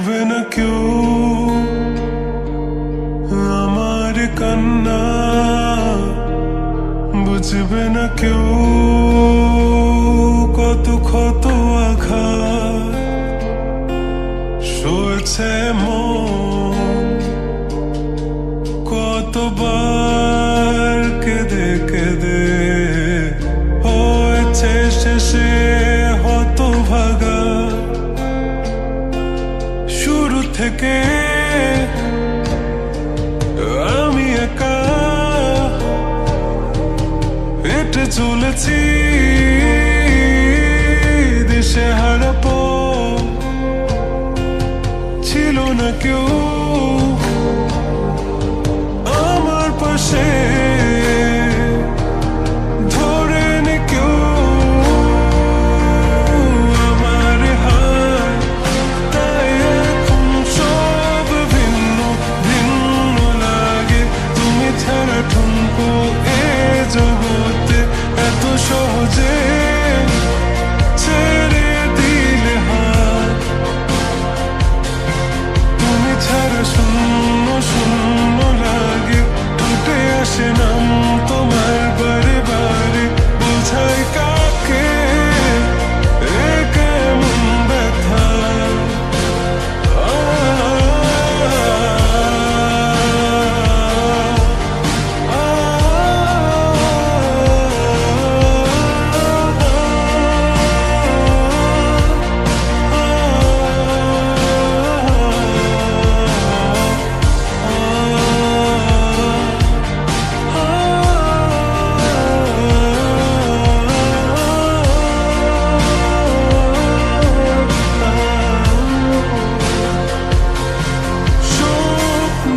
বুঝবে না কেউ আমার কান্না, বুঝবে না কেউ কত ক্ষত আঘাত সয়েছে মন, কতবার কেঁদে কেঁদে হয়েছে শেষে হতভাগা। শুরু থেকে আমি একা হেঁটে চলেছি দিশে হারা পথ, ছিল না কেউ আমার পাশে ধরে নে কেউ আমার হাত, তাই এখন সব ভিন্ন ভিন্ন লাগে। তুমি ছাড়া ঠুনকো এ জগতে এত সহজে ছেড়ে দিলে হাত। তুমি ছাড়া শূন্য শূন্য লাগে, ঠোঁটে আসে নাম তোমার বারে বারে। বোঝাই কাকে এ কেমন ব্যথা,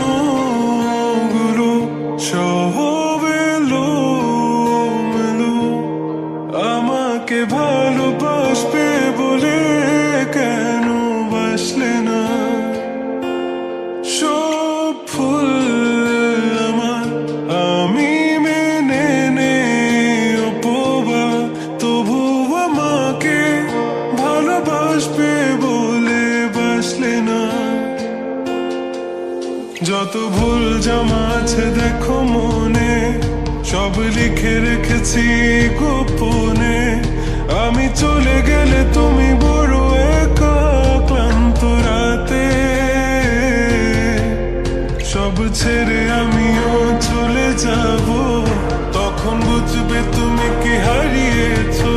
স্বপ্নগুলো সব এলোমেলো। আমাকে ভালোবাসবে বলে কেন বাসলে না? সব ফুল আমার আমি মেনে নেই অপবাদ, তবু আমাকে ভালোবাসবে বলে বাসলে না। যত ভুল জমা আছে দেখো মনে, সব লিখে রেখেছি গোপনে। আমি চলে গেলে তুমি বড় একা ক্লান্ত রাতে, সব ছেড়ে আমিও চলে যাব। তখন বুঝবে তুমি কি হারিয়েছো।